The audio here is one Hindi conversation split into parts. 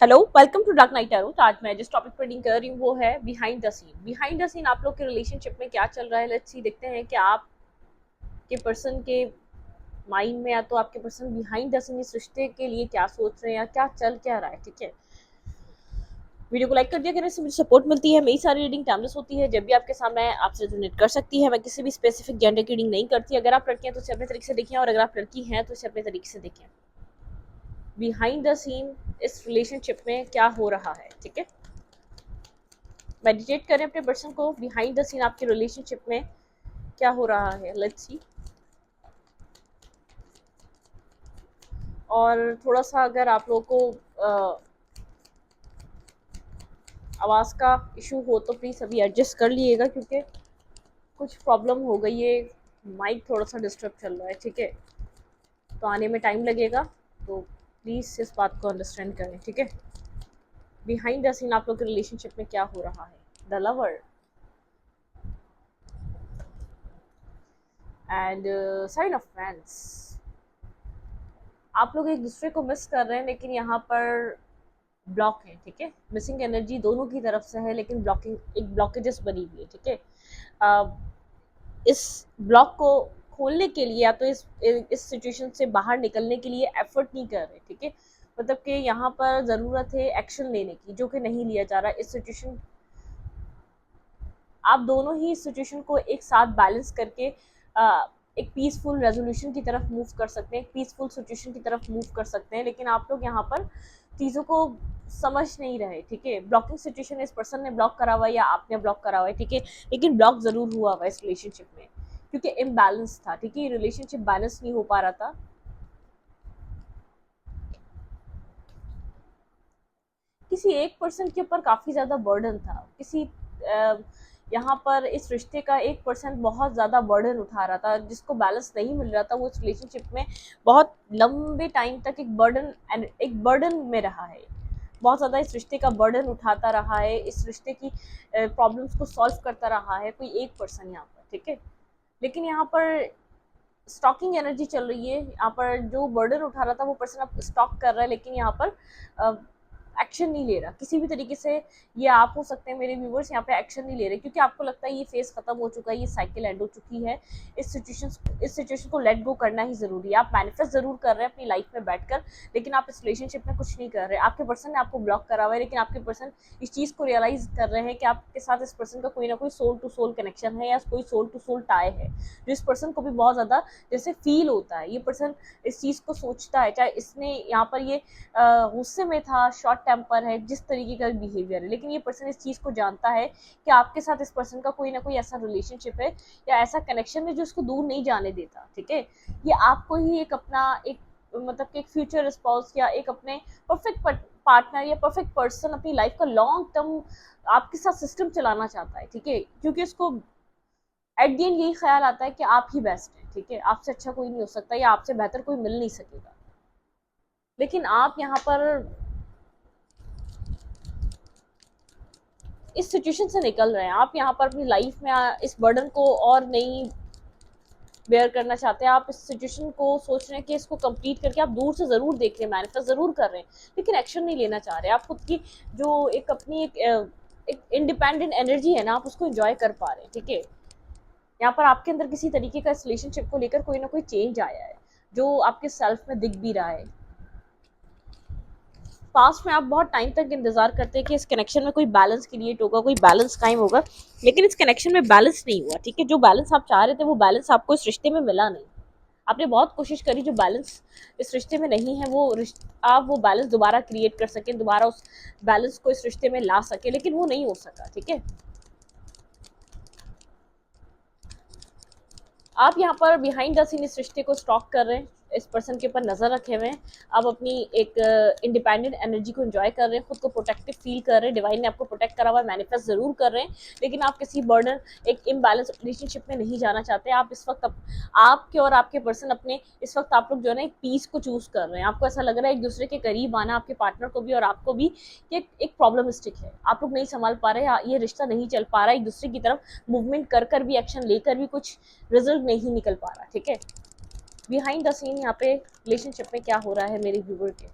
Hello, welcome to dark night tarot. तो आज मैं जिस टॉपिक पर डील कर रही हूँ वो है behind the scene. Behind the scene आप लोग के रिलेशनशिप में क्या चल रहा है, लेट्स सी। देखते हैं कि आपके पर्सन के माइंड में या तो आपके पर्सन बिहाइंड द सीन इस रिश्ते के लिए क्या सोच रहे हैं या क्या चल क्या रहा है। ठीक है, वीडियो को लाइक कर दिया करने से मुझे सपोर्ट मिलती है। मेरी सारी रीडिंग टाइमलेस होती है, जब भी आपके सामने आपसे रेजोनेट कर सकती है। मैं किसी भी स्पेसिफिक जेंडर की रीडिंग नहीं करती। अगर आप लड़की हैं तो इसे अपने तरीके से देखें, और अगर आप लड़की हैं तो इसे अपने तरीके से देखें। बिहाइंड द सीन इस रिलेशनशिप में क्या हो रहा है, ठीक है। मेडिटेट करें अपने पर्सन को, बिहाइंड द सीन आपके रिलेशनशिप में क्या हो रहा है, लेट्स सी। और थोड़ा सा अगर आप लोगों को आवाज़ का इशू हो तो प्लीज़ अभी एडजस्ट कर लिएगा, क्योंकि कुछ प्रॉब्लम हो गई है। माइक थोड़ा सा डिस्टर्ब चल रहा है, ठीक है। तो आने में टाइम लगेगा, तो प्लीज़ इस बात को अंडरस्टैंड करें, ठीक है। बिहाइंड द सीन आप लोग के रिलेशनशिप में क्या हो रहा है, the lover and sign of fans. आप लोग एक दूसरे को मिस कर रहे हैं, लेकिन यहाँ पर ब्लॉक है, ठीक है। मिसिंग एनर्जी दोनों की तरफ से है, लेकिन ब्लॉकिंग एक ब्लॉकेजेस बनी हुई है, ठीक है। इस ब्लॉक को खोलने के लिए या तो इस सिचुएशन से बाहर निकलने के लिए एफर्ट नहीं कर रहे, ठीक है। मतलब कि यहाँ पर ज़रूरत है एक्शन लेने की, जो कि नहीं लिया जा रहा। इस सिचुएशन आप दोनों ही इस सिचुएशन को एक साथ बैलेंस करके एक पीसफुल रेजोल्यूशन की तरफ मूव कर सकते हैं, एक पीसफुल सिचुएशन की तरफ मूव कर सकते हैं। लेकिन आप लोग यहाँ पर चीज़ों को समझ नहीं रहे, ठीक है। ब्लॉकिंग सिचुएशन इस पर्सन ने ब्लॉक करा हुआ है या आपने ब्लॉक करा हुआ है, ठीक है। लेकिन ब्लॉक ज़रूर हुआ हुआ है इस रिलेशनशिप में, क्योंकि इम्बैलेंस था, ठीक है। रिलेशनशिप बैलेंस नहीं हो पा रहा था। किसी एक पर्सन के ऊपर काफ़ी ज़्यादा बर्डन था। यहाँ पर इस रिश्ते का एक पर्सन बहुत ज़्यादा बर्डन उठा रहा था, जिसको बैलेंस नहीं मिल रहा था। वो इस रिलेशनशिप में बहुत लंबे टाइम तक एक बर्डन में रहा है। बहुत ज़्यादा इस रिश्ते का बर्डन उठाता रहा है, इस रिश्ते की प्रॉब्लम्स को सॉल्व करता रहा है कोई एक पर्सन यहाँ पर, ठीक है। लेकिन यहाँ पर स्टॉकिंग एनर्जी चल रही है। यहाँ पर जो बर्डन उठा रहा था वो पर्सन अब स्टॉक कर रहा है, लेकिन यहाँ पर एक्शन नहीं ले रहा किसी भी तरीके से। ये आप हो सकते हैं मेरे व्यूवर्स, यहाँ पे एक्शन नहीं ले रहे, क्योंकि आपको लगता है ये फेज खत्म हो चुका है, ये साइकिल एंड हो चुकी है। इस सिचुएशन को लेट गो करना ही ज़रूरी है। आप मैनिफेस्ट ज़रूर कर रहे हैं अपनी लाइफ में बैठकर, लेकिन आप इस रिलेशनशिप में कुछ नहीं कर रहे। आपके पर्सन ने आपको ब्लॉक करा हुआ है, लेकिन आपके पर्सन इस चीज़ को रियलाइज़ कर रहे हैं कि आपके साथ इस पर्सन का कोई ना कोई सोल टू सोल कनेक्शन है, या कोई सोल टू सोल टाई है, जो इस पर्सन को भी बहुत ज़्यादा जैसे फील होता है। ये पर्सन इस चीज़ को सोचता है, चाहे इसने यहाँ पर ये गुस्से में था, शॉर्ट टेम्पर है, जिस तरीके का बिहेवियर है, लेकिन ये पर्सन इस चीज़ को जानता है कि आपके साथ इस पर्सन का कोई ना कोई ऐसा रिलेशनशिप है या ऐसा कनेक्शन है जो उसको दूर नहीं जाने देता, ठीक है। ये आपको ही एक अपना एक मतलब कि एक फ्यूचर स्पाउस या एक अपने परफेक्ट पार्टनर या परफेक्ट पर्सन अपनी लाइफ का लॉन्ग टर्म आपके साथ सिस्टम चलाना चाहता है, ठीक है। क्योंकि उसको एट दी एंड यही ख्याल आता है कि आप ही बेस्ट है, ठीक है। आपसे अच्छा कोई नहीं हो सकता या आपसे बेहतर कोई मिल नहीं सकेगा। लेकिन आप यहाँ पर इस सिचुएशन से निकल रहे हैं। आप यहाँ पर अपनी लाइफ में इस बर्डन को और नहीं बेयर करना चाहते हैं। आप इस सिचुएशन को सोच रहे हैं कि इसको कंप्लीट करके आप दूर से ज़रूर देख रहे हैं, मैनिफेस्ट ज़रूर कर रहे हैं, लेकिन एक्शन नहीं लेना चाह रहे। आप खुद की जो एक अपनी एक इंडिपेंडेंट एनर्जी है ना, आप उसको एंजॉय कर पा रहे हैं, ठीक है। यहाँ पर आपके अंदर किसी तरीके का इस रिलेशनशिप को लेकर कोई ना कोई चेंज आया है, जो आपके सेल्फ में दिख भी रहा है। पास्ट में आप बहुत टाइम तक इंतजार करते हैं कि इस कनेक्शन में कोई बैलेंस क्रिएट होगा, कोई बैलेंस कायम होगा, लेकिन इस कनेक्शन में बैलेंस नहीं हुआ, ठीक है। जो बैलेंस आप चाह रहे थे वो बैलेंस आपको इस रिश्ते में मिला नहीं। आपने बहुत कोशिश करी, जो बैलेंस इस रिश्ते में नहीं है आप वो बैलेंस दोबारा क्रिएट कर सकें, दोबारा उस बैलेंस को इस रिश्ते में ला सके, लेकिन वो नहीं हो सका, ठीक है। आप यहाँ पर बिहाइंड द सीन इस रिश्ते को स्टॉक कर रहे हैं, इस पर्सन के ऊपर नज़र रखे हुए हैं। आप अपनी एक इंडिपेंडेंट एनर्जी को एंजॉय कर रहे हैं, खुद को प्रोटेक्टिव फील कर रहे हैं। डिवाइन ने आपको प्रोटेक्ट करा हुआ है, मैनिफेस्ट ज़रूर कर रहे हैं, लेकिन आप किसी बर्डन एक इम्बैलेंस रिलेशनशिप में नहीं जाना चाहते। आप इस वक्त आपके और आपके पर्सन अपने इस वक्त आप लोग जो है ना एक पीस को चूज़ कर रहे हैं। आपको ऐसा लग रहा है एक दूसरे के करीब आना, आपके पार्टनर को भी और आपको भी, कि एक प्रॉब्लमिस्टिक है। आप लोग नहीं संभाल पा रहे, ये रिश्ता नहीं चल पा रहा है। एक दूसरे की तरफ मूवमेंट कर भी, एक्शन लेकर भी कुछ रिजल्ट नहीं निकल पा रहा, ठीक है। बिहाइंड द सीन यहाँ पे रिलेशनशिप में क्या हो रहा है मेरे व्यूवर के।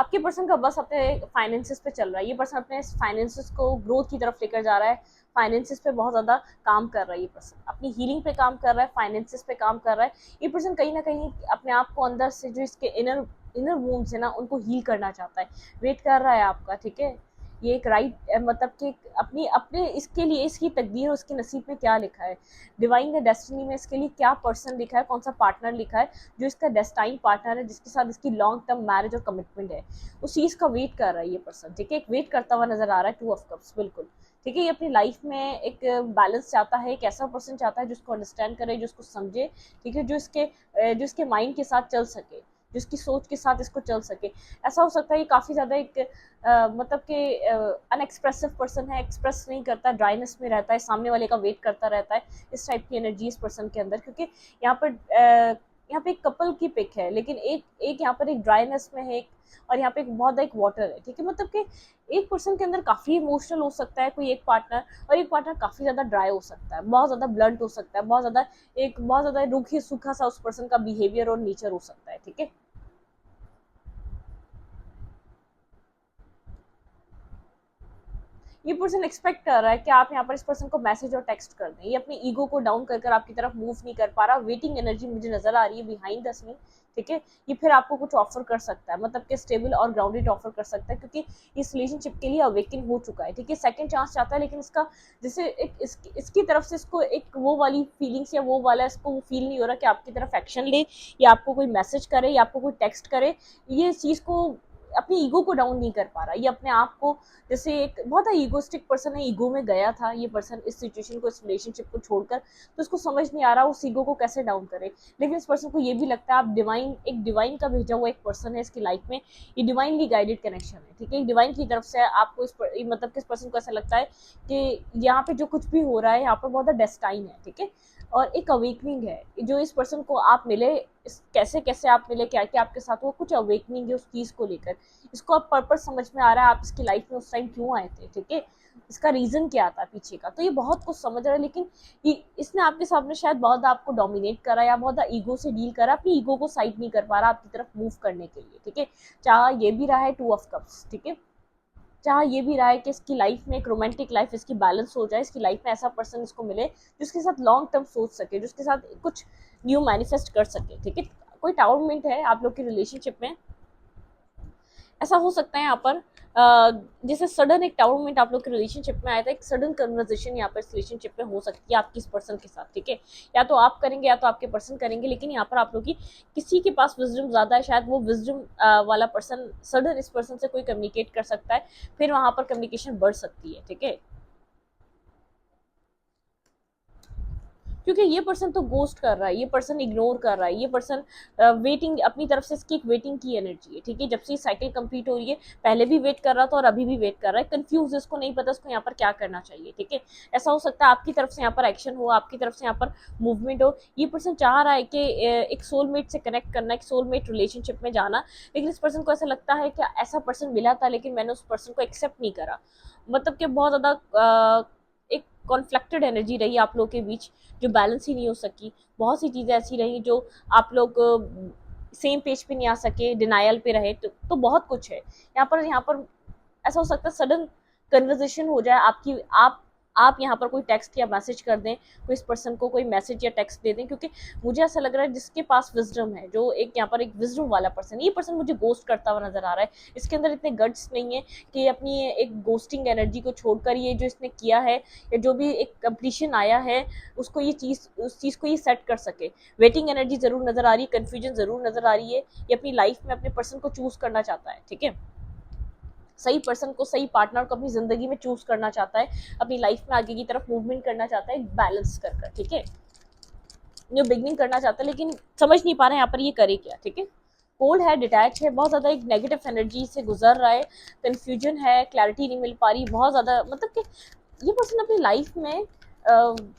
आपके पर्सन का बस अपने फाइनेंसिस पे चल रहा है, ये पर्सन अपने फाइनेंसिस को ग्रोथ की तरफ लेकर जा रहा है, फाइनेंसिस पे बहुत ज़्यादा काम कर रहा है, ये पर्सन अपनी हीलिंग पे काम कर रहा है, फाइनेंसिस पे काम कर रहा है। ये पर्सन कहीं ना कहीं अपने आप को अंदर से जो इसके इनर इनर वूंड्स है ना उनको हील करना चाहता है, वेट कर रहा है आपका, ठीक है। ये एक राइट मतलब कि अपनी अपने इसके लिए इसकी तकदीर और उसके नसीब में क्या लिखा है, डिवाइन या डेस्टिनी में इसके लिए क्या पर्सन लिखा है, कौन सा पार्टनर लिखा है जो इसका डेस्टाइन पार्टनर है, जिसके साथ इसकी लॉन्ग टर्म मैरिज और कमिटमेंट है, उस चीज़ का वेट कर रहा है ये पर्सन, ठीक है। एक वेट करता हुआ नजर आ रहा है, 2 ऑफ कप्स, बिल्कुल, ठीक है। ये अपनी लाइफ में एक बैलेंस चाहता है, एक ऐसा पर्सन चाहता है जो उसको अंडरस्टैंड करे, जो उसको समझे, ठीक है, जो इसके माइंड के साथ चल सके, जिसकी सोच के साथ इसको चल सके। ऐसा हो सकता है ये काफ़ी ज़्यादा एक मतलब कि अनएक्सप्रेसिव पर्सन है, एक्सप्रेस नहीं करता, ड्राइनेस में रहता है, सामने वाले का वेट करता रहता है, इस टाइप की एनर्जी इस पर्सन के अंदर। क्योंकि यहाँ पे एक कपल की पिक है, लेकिन एक एक यहाँ पर एक ड्राइनेस में है, एक और यहाँ पे एक बहुत एक वाटर है, ठीक है। मतलब कि एक पर्सन के अंदर काफ़ी इमोशनल हो सकता है कोई एक पार्टनर, और एक पार्टनर काफ़ी ज़्यादा ड्राई हो सकता है, बहुत ज़्यादा ब्लंट हो सकता है, बहुत ज़्यादा रूखी सूखा सा उस पर्सन का बिहेवियर और नेचर हो सकता है, ठीक है। ये पर्सन एक्सपेक्ट कर रहा है कि आप यहाँ पर इस पर्सन को मैसेज और टेक्स्ट कर दें, ये अपनी ईगो को डाउन कर कर आपकी तरफ मूव नहीं कर पा रहा, वेटिंग एनर्जी मुझे नजर आ रही है बिहाइंड द सीन, ठीक है। ये फिर आपको कुछ ऑफर कर सकता है, मतलब कि स्टेबल और ग्राउंडेड ऑफर कर सकता है, क्योंकि इस रिलेशनशिप के लिए अवेकन हो चुका है, ठीक है। सेकंड चांस चाहता है, लेकिन इसका जैसे एक इसकी तरफ से इसको एक वो वाली फीलिंग्स या वो वाला इसको वो फील नहीं हो रहा कि आपकी तरफ एक्शन ले, या आपको कोई मैसेज करे, या आपको कोई टेक्स्ट करे, ये चीज़ को अपनी ईगो को डाउन नहीं कर पा रहा, ये अपने आप को जैसे एक बहुत ही ईगोस्टिक पर्सन है, ईगो में गया था ये पर्सन इस सिचुएशन को, इस रिलेशनशिप को छोड़कर, तो उसको समझ नहीं आ रहा उस ईगो को कैसे डाउन करे। लेकिन इस पर्सन को ये भी लगता है आप डिवाइन का भेजा हुआ एक पर्सन है इसकी लाइफ में, ये डिवाइनली गाइडेड कनेक्शन है, ठीक है। डिवाइन की तरफ से आपको मतलब किस पर्सन को ऐसा लगता है कि यहाँ पे जो कुछ भी हो रहा है यहाँ पर बहुत डेस्टाइन है, ठीक है। और एक अवेकनिंग है जो इस पर्सन को आप मिले, कैसे कैसे आप मिले, क्या क्या आपके साथ वो कुछ अवेकनिंग है उस चीज़ को लेकर, इसको अब पर्पस समझ में आ रहा है आप इसकी लाइफ में उस टाइम क्यों आए थे, ठीक है, इसका रीजन क्या था पीछे का, तो ये बहुत कुछ समझ रहा है। लेकिन इसने आपके सामने शायद बहुत आपको डोमिनेट करा या बहुत ईगो से डील करा, अपनी ईगो को साइड नहीं कर पा रहा आपकी तरफ मूव करने के लिए, ठीक है। चाहे ये भी रहा है 2 ऑफ कप्स, ठीक है, चाहे ये भी रहा है कि इसकी लाइफ में एक रोमांटिक लाइफ इसकी बैलेंस हो जाए, इसकी लाइफ में ऐसा पर्सन इसको मिले जिसके साथ लॉन्ग टर्म सोच सके, जिसके साथ कुछ न्यू मैनिफेस्ट कर सके, ठीक है। कोई टाउरमेंट है आप लोग की रिलेशनशिप में, ऐसा हो सकता है यहाँ पर जैसे सडन एक टाउरमेंट आप लोग के रिलेशनशिप में आया था, एक सडन कन्वर्सेशन यहाँ पर इस रिलेशनशिप में हो सकती है आपकी इस पर्सन के साथ, ठीक है। या तो आप करेंगे या तो आपके पर्सन करेंगे, लेकिन यहाँ पर आप लोग की किसी के पास विजडम ज़्यादा है, शायद वो विजडम वाला पर्सन सडन इस पर्सन से कोई कम्युनिकेट कर सकता है, फिर वहाँ पर कम्युनिकेशन बढ़ सकती है, ठीक है। क्योंकि ये पर्सन तो गोस्ट कर रहा है, ये पर्सन इग्नोर कर रहा है, ये पर्सन वेटिंग अपनी तरफ से इसकी एक वेटिंग की एनर्जी है, ठीक है। जब से साइकिल कंप्लीट हो रही है, पहले भी वेट कर रहा था और अभी भी वेट कर रहा है, कंफ्यूज है, इसको नहीं पता इसको यहाँ पर क्या करना चाहिए, ठीक है। ऐसा हो सकता है आपकी तरफ से यहाँ पर एक्शन हो, आपकी तरफ से यहाँ पर मूवमेंट हो, ये पर्सन चाह रहा है कि एक सोलमेट से कनेक्ट करना, एक सोलमेट रिलेशनशिप में जाना, लेकिन इस पर्सन को ऐसा लगता है कि ऐसा पर्सन मिला था लेकिन मैंने उस पर्सन को एक्सेप्ट नहीं करा, मतलब कि बहुत ज़्यादा एक कॉन्फ्लिक्टेड एनर्जी रही आप लोग के बीच, जो बैलेंस ही नहीं हो सकी। बहुत सी चीज़ें ऐसी रही जो आप लोग सेम पेज पे नहीं आ सके, डिनायल पे रहे, तो बहुत कुछ है यहाँ पर ऐसा हो सकता है सडन कन्वर्सेशन हो जाए आपकी, आप यहाँ पर कोई टेक्स्ट या मैसेज कर दें, कोई इस पर्सन को कोई मैसेज या टेक्स्ट दे दें, क्योंकि मुझे ऐसा लग रहा है जिसके पास विजडम है, जो एक यहाँ पर एक विजडम वाला पर्सन, ये पर्सन मुझे गोस्ट करता हुआ नजर आ रहा है, इसके अंदर इतने गट्स नहीं है कि अपनी एक गोस्टिंग एनर्जी को छोड़कर ये जो इसने किया है या जो भी एक कंप्लीशन आया है उसको उस चीज़ को ये सेट कर सके। वेटिंग एनर्जी जरूर नजर आ रही है, कन्फ्यूजन जरूर नजर आ रही है, ये अपनी लाइफ में अपने पर्सन को चूज करना चाहता है, ठीक है, सही पर्सन को, सही पार्टनर को अपनी जिंदगी में चूज करना चाहता है, अपनी लाइफ में आगे की तरफ मूवमेंट करना चाहता है, बैलेंस कर, ठीक है, न्यू बिगनिंग करना चाहता है, लेकिन समझ नहीं पा रहा है यहाँ पर ये करे क्या, ठीक है। कोल्ड है, डिटैच है, बहुत ज़्यादा एक नेगेटिव एनर्जी से गुजर रहा है, कन्फ्यूजन है, क्लैरिटी नहीं मिल पा रही, बहुत ज़्यादा, मतलब कि ये पर्सन अपनी लाइफ में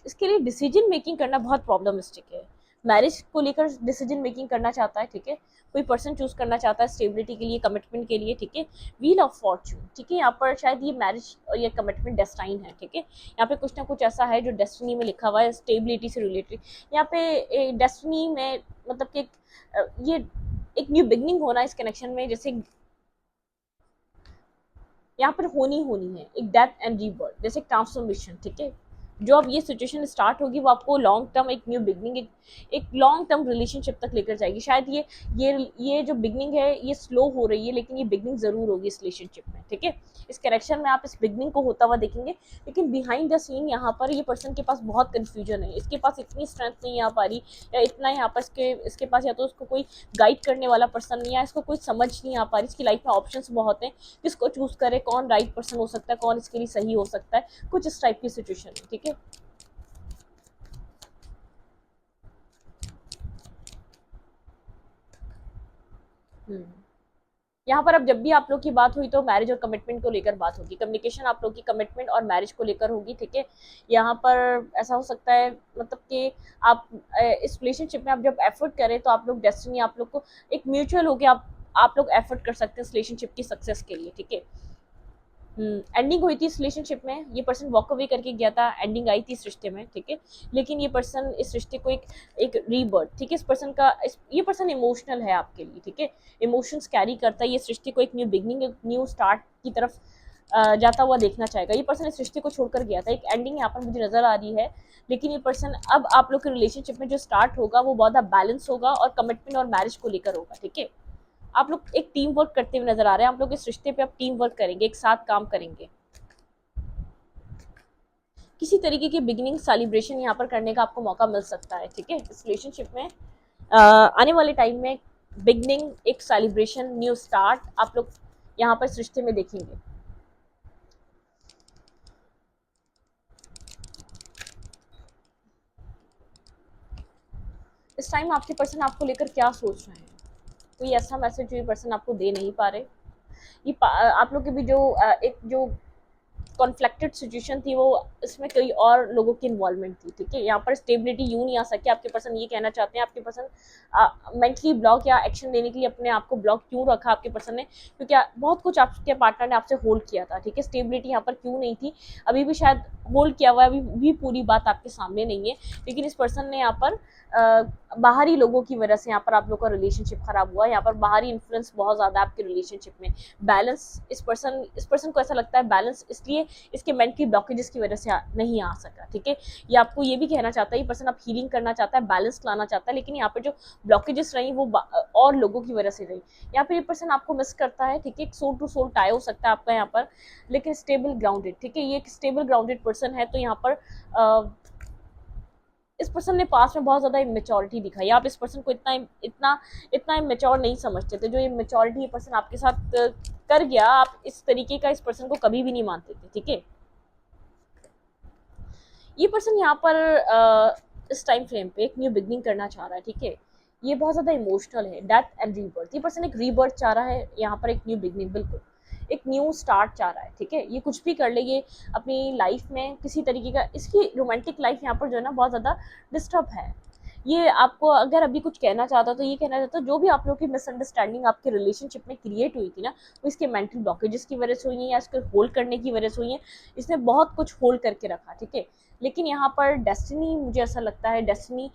इसके लिए डिसीजन मेकिंग करना बहुत प्रॉब्लमिस्टिक है, मैरिज को लेकर डिसीजन मेकिंग करना चाहता है, ठीक है, कोई पर्सन चूज करना चाहता है स्टेबिलिटी के लिए, कमिटमेंट के लिए, ठीक है। व्हील ऑफ फॉर्चून, ठीक है, यहाँ पर शायद ये मैरिज और ये कमिटमेंट डेस्टाइन है, ठीक है, यहाँ पे कुछ ना कुछ ऐसा है जो डेस्टिनी में लिखा हुआ है, स्टेबिलिटी से रिलेटेड, यहाँ पे डेस्टिनी में मतलब कि ये एक न्यू बिगनिंग होना इस कनेक्शन में, जैसे यहाँ पर होनी होनी है, एक डेथ एंड रीबर्थ, जैसे ट्रांसफॉर्मेशन, ठीक है। जो अब ये सिचुएशन स्टार्ट होगी वो आपको लॉन्ग टर्म एक न्यू बिगनिंग, एक लॉन्ग टर्म रिलेशनशिप तक लेकर जाएगी। शायद ये जो बिगनिंग है ये स्लो हो रही है, लेकिन ये बिगनिंग जरूर होगी इस रिलेशनशिप में, ठीक है। इस करेक्शन में आप इस बिगनिंग को होता हुआ देखेंगे, लेकिन बिहाइंड द सीन यहाँ पर ये पर्सन के पास बहुत कंफ्यूजन है, इसके पास इतनी स्ट्रेंथ नहीं आ पा रही, या इतना यहाँ पर इसके पास या तो उसको कोई गाइड करने वाला पर्सन नहीं है, इसको कोई समझ नहीं आ पा रही, इसकी लाइफ में ऑप्शंस बहुत हैं, किसको चूज करे, कौन राइट पर्सन हो सकता है, कौन इसके लिए सही हो सकता है, कुछ इस टाइप की सिचुएशन है, ठीक है। यहाँ पर अब जब भी आप लोग की बात हुई तो मैरिज और कमिटमेंट को लेकर बात होगी, कम्युनिकेशन आप लोग की कमिटमेंट और मैरिज को लेकर होगी, ठीक है। यहाँ पर ऐसा हो सकता है, मतलब कि आप इस रिलेशनशिप में आप जब एफर्ट करें तो आप लोग डेस्टिनी आप लोग को एक म्यूचुअल हो गया, आप लोग एफर्ट कर सकते हैं इस रिलेशनशिप की सक्सेस के लिए, ठीक है। एंडिंग हुई थी इस रिलेशनशिप में, ये पर्सन वॉक अवे करके गया था, एंडिंग आई थी इस रिश्ते में, ठीक है। लेकिन ये पर्सन इस रिश्ते को एक रीबर्थ, ठीक है, ये पर्सन इमोशनल है आपके लिए, ठीक है, इमोशंस कैरी करता है, ये इस रिश्ते को एक न्यू बिगनिंग, एक न्यू स्टार्ट की तरफ जाता हुआ देखना चाहेगा। ये पर्सन इस रिश्ते को छोड़कर गया था, एक एंडिंग यहाँ पर मुझे नजर आ रही है, लेकिन ये पर्सन अब आप लोग के रिलेशनशिप में जो स्टार्ट होगा वो बहुत बैलेंस होगा और कमिटमेंट और मैरिज को लेकर होगा, ठीक है। आप लोग एक टीम वर्क करते हुए नजर आ रहे हैं, आप लोग इस रिश्ते पे अब टीम वर्क करेंगे, एक साथ काम करेंगे, किसी तरीके की बिगिनिंग सेलिब्रेशन यहाँ पर करने का आपको मौका मिल सकता है, ठीक है। इस रिलेशनशिप में आने वाले टाइम में बिगिनिंग, एक सेलिब्रेशन, न्यू स्टार्ट आप लोग यहाँ पर इस रिश्ते में देखेंगे। इस टाइम आपके पर्सन आपको लेकर क्या सोच रहे हैं, कोई ऐसा मैसेज जो ये पर्सन आपको दे नहीं पा रहे, आप लोग के भी जो एक जो कॉन्फ्लिक्टेड सिचुएशन थी वो, इसमें कई और लोगों की इन्वॉल्वमेंट थी, ठीक है। यहाँ पर स्टेबिलिटी यूं नहीं आ सकी, आपके पर्सन ये कहना चाहते हैं, आपके पर्सन मेंटली ब्लॉक या एक्शन लेने के लिए अपने आप को ब्लॉक क्यों रखा आपके पर्सन ने, क्योंकि बहुत कुछ आपके पार्टनर ने आपसे होल्ड किया था, ठीक है। स्टेबिलिटी यहाँ पर क्यों नहीं थी, अभी भी शायद होल्ड किया हुआ है, अभी भी पूरी बात आपके सामने नहीं है, लेकिन इस पर्सन ने यहाँ पर बाहरी लोगों की वजह से यहाँ पर आप लोग का रिलेशनशिप खराब हुआ, यहाँ पर बाहरी इन्फ्लुएंस बहुत ज्यादा आपके रिलेशनशिप में। बैलेंस इस पर्सन को ऐसा लगता है बैलेंस इसलिए इसके मेंटली ब्लॉकेजेस की वजह से नहीं आ सका, ठीक है। ये आपको ये भी कहना चाहता है, ये पर्सन अब हीलिंग करना चाहता है, बैलेंस लाना चाहता है, लेकिन यहाँ पर जो ब्लॉकेजेस रही वो और लोगों की वजह से रही। यहाँ पर ये पर्सन आपको मिस करता है, ठीक है, एक सोल टू सोल टाई हो सकता है आपका यहाँ पर, लेकिन स्टेबल ग्राउंडेड, ठीक है, ये एक स्टेबल ग्राउंडेड पर्सन है। तो यहाँ पर इस पर्सन ने पास में बहुत ज्यादा इमेच्योरिटी दिखाई, आप इस पर्सन को इतना इतना इतना इमेच्योर नहीं समझते थे, जो इमेच्योरिटी ये पर्सन आपके साथ कर गया, आप इस तरीके का इस पर्सन को कभी भी नहीं मानते थे, ठीक है। ये पर्सन यहाँ पर इस टाइम फ्रेम पे एक न्यू बिगनिंग करना चाह रहा है, ठीक है। ये बहुत ज्यादा इमोशनल है, डेथ एंड रीबर्थ, ये पर्सन एक रीबर्थ चाह रहा है, यहाँ पर एक न्यू बिगनिंग, बिल्कुल एक न्यू स्टार्ट चाह रहा है, ठीक है। ये कुछ भी कर ले, ये अपनी लाइफ में किसी तरीके का, इसकी रोमांटिक लाइफ यहाँ पर जो है ना बहुत ज़्यादा डिस्टर्ब है। ये आपको अगर अभी कुछ कहना चाहता तो ये कहना चाहता, जो भी आप लोग की मिसअंडरस्टैंडिंग आपके रिलेशनशिप में क्रिएट हुई थी ना, वो इसके मेंटल ब्लॉकेजेस की वजह से हुई है, या इसको होल्ड करने की वजह से हुई है, इसने बहुत कुछ होल्ड करके रखा, ठीक है। लेकिन यहाँ पर डेस्टिनी, मुझे ऐसा लगता है डेस्टिनी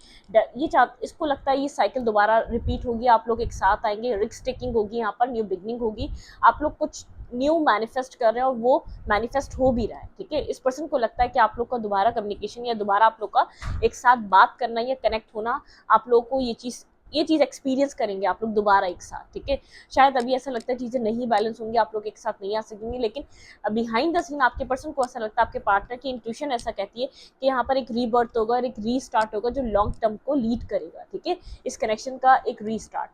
इसको लगता है ये साइकिल दोबारा रिपीट होगी, आप लोग एक साथ आएंगे, रिस्क टेकिंग होगी, यहाँ पर न्यू बिगनिंग होगी, आप लोग कुछ न्यू मैनिफेस्ट कर रहे हैं और वो मैनिफेस्ट हो भी रहा है, ठीक है। इस पर्सन को लगता है कि आप लोग का दोबारा कम्युनिकेशन या दोबारा आप लोग का एक साथ बात करना या कनेक्ट होना, आप लोग को ये चीज़ एक्सपीरियंस करेंगे आप लोग दोबारा एक साथ, ठीक है। शायद अभी ऐसा लगता है चीज़ें नहीं बैलेंस होंगी, आप लोग एक साथ नहीं आ सकेंगे, लेकिन बिहाइंड द सीन आपके पर्सन को ऐसा लगता है, आपके पार्टनर की इंट्यूशन ऐसा कहती है कि यहाँ पर एक रीबर्थ होगा और एक रीस्टार्ट होगा जो लॉन्ग टर्म को लीड करेगा, ठीक है, इस कनेक्शन का एक रीस्टार्ट।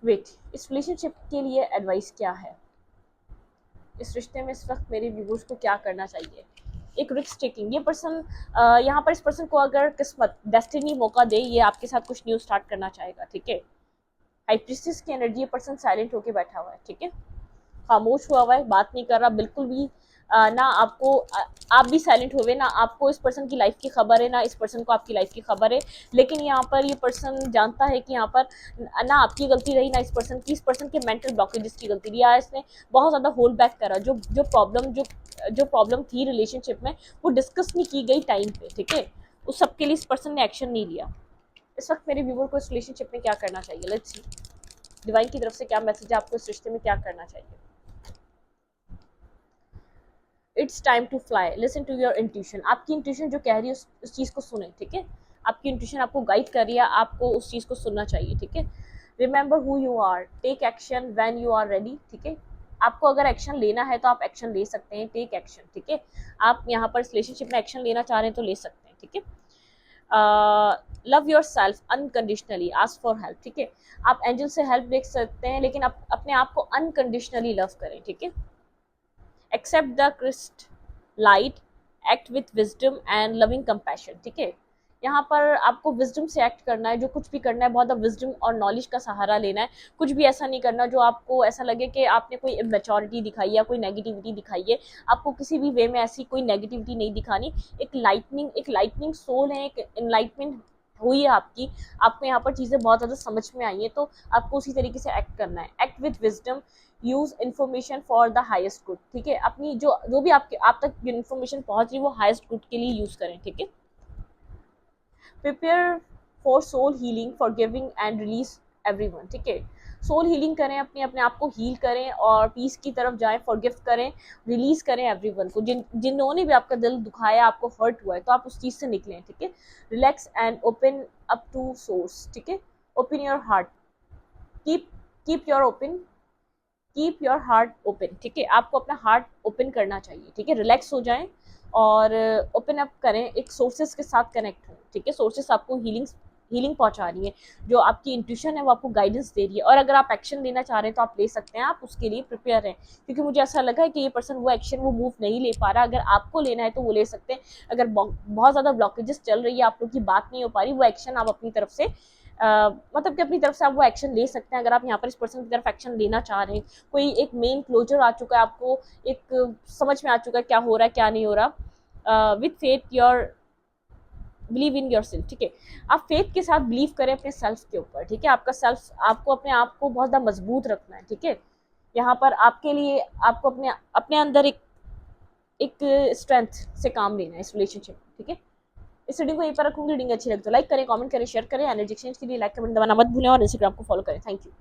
वेट, इस रिलेशनशिप के लिए एडवाइस क्या है, इस रिश्ते में इस वक्त मेरे व्यूवर्स को क्या करना चाहिए। एक रिस्क टेकिंग, ये पर्सन यहाँ पर इस पर्सन को अगर किस्मत डेस्टिनी मौका दे, ये आपके साथ कुछ न्यू स्टार्ट करना चाहेगा, ठीक है। हाई प्रीस्टेस की एनर्जी, ये पर्सन साइलेंट होके बैठा हुआ है, ठीक है, खामोश हुआ हुआ है, बात नहीं कर रहा बिल्कुल भी, ना आपको आप भी साइलेंट हुए, ना आपको इस पर्सन की लाइफ की खबर है, ना इस पर्सन को आपकी लाइफ की खबर है। लेकिन यहाँ पर ये पर्सन जानता है कि यहाँ पर ना आपकी गलती रही, ना इस पर्सन के मेंटल ब्लॉकेजेस की गलती रही, या इसने बहुत ज़्यादा होल्ड बैक करा, जो प्रॉब्लम थी रिलेशनशिप में वो डिस्कस नहीं की गई टाइम पे, ठीक है, उस सब के लिए इस पर्सन ने एक्शन नहीं लिया। इस वक्त मेरे व्यूवर को इस रिलेशनशिप में क्या करना चाहिए, लेट्स सी डिवाइन की तरफ से क्या मैसेज है, आपको इस रिश्ते में क्या करना चाहिए। It's time to fly, listen to your intuition. आपकी इंट्यूशन जो कह रही है उस चीज़ को सुने, ठीक है। आपकी इंट्यूशन आपको गाइड कर रही है, आपको उस चीज़ को सुनना चाहिए, ठीक है। Remember who you are, take action when you are ready, ठीक है। आपको अगर एक्शन लेना है तो आप एक्शन ले सकते हैं, टेक एक्शन, ठीक है। आप यहाँ पर इस रिलेशनशिप में एक्शन लेना चाह रहे हैं तो ले सकते हैं, ठीक है। Love your self unconditionally, ask for help, ठीक है। आप एंजल से हेल्प देख सकते हैं, लेकिन आप अपने आप को अनकंडीशनली लव करें, ठीक है। Accept the Christ light, act with wisdom and loving compassion, ठीक है। यहाँ पर आपको विजडम से एक्ट करना है, जो कुछ भी करना है बहुत विजडम और नॉलेज का सहारा लेना है। कुछ भी ऐसा नहीं करना जो आपको ऐसा लगे कि आपने कोई इमेच्योरिटी दिखाई या कोई नेगेटिविटी दिखाई है। आपको किसी भी वे में ऐसी कोई नेगेटिविटी नहीं दिखानी। एक लाइटनिंग सोल है, एक इनलाइटमेंट हुई है आपकी, आपको यहाँ पर चीज़ें बहुत ज़्यादा समझ में आई हैं, तो आपको उसी तरीके से एक्ट करना है। Act with wisdom, use information for the highest good, ठीक है। अपनी जो भी आप तक इन्फॉर्मेशन पहुंच रही है वो हाईएस्ट गुड के लिए यूज करें, ठीक है। Prepare for soul healing, forgiving and release everyone, ठीक है। सोल हीलिंग करें, अपने आप को हील करें और पीस की तरफ जाएं, फॉरगिव करें, रिलीज करें एवरीवन को, जिन्होंने भी आपका दिल दुखाया, आपको हर्ट हुआ है, तो आप उस चीज़ से निकलें, ठीक है। Relax and open up to source, ठीक है। Open your heart, keep keep your open keep your heart open, ठीक है। आपको अपना हार्ट ओपन करना चाहिए, ठीक है। रिलैक्स हो जाएं और ओपन अप करें, एक सोर्सेज के साथ कनेक्ट हों, ठीक है। सोर्सेज आपको हीलिंग पहुंचा रही है, जो आपकी इंट्यूशन है वो आपको गाइडेंस दे रही है। और अगर आप एक्शन लेना चाह रहे हैं तो आप ले सकते हैं, आप उसके लिए प्रिपेयर रहें, क्योंकि मुझे ऐसा लगा है कि ये पर्सन वो एक्शन वो मूव नहीं ले पा रहा। अगर आपको लेना है तो वो ले सकते हैं। अगर बहुत ज़्यादा ब्लॉकेजेस चल रही है, आप लोग की बात नहीं हो पा रही, वो एक्शन आप अपनी तरफ से मतलब कि अपनी तरफ से आप वो एक्शन ले सकते हैं। अगर आप यहाँ पर इस पर्सन की तरफ एक्शन लेना चाह रहे हैं, कोई एक मेन क्लोजर आ चुका है, आपको एक समझ में आ चुका है क्या हो रहा है क्या नहीं हो रहा। With faith your believe in your self, ठीक है। आप फेथ के साथ बिलीव करें अपने सेल्फ के ऊपर, ठीक है। आपका सेल्फ, आपको अपने आप को बहुत ज़्यादा मजबूत रखना है, ठीक है। यहाँ पर आपके लिए आपको अपने अपने अंदर एक स्ट्रेंथ से काम लेना है इस रिलेशनशिप, ठीक है। इस रीडिंग को यहीं पर रखूंगी। रीडिंग अच्छी लगे तो लाइक करें, कमेंट करें, शेयर करें। एनर्जी एक्सचेंज के लिए लाइक कमेंट दबाना मत भूलें और इंस्टाग्राम को फॉलो करें। Thank you.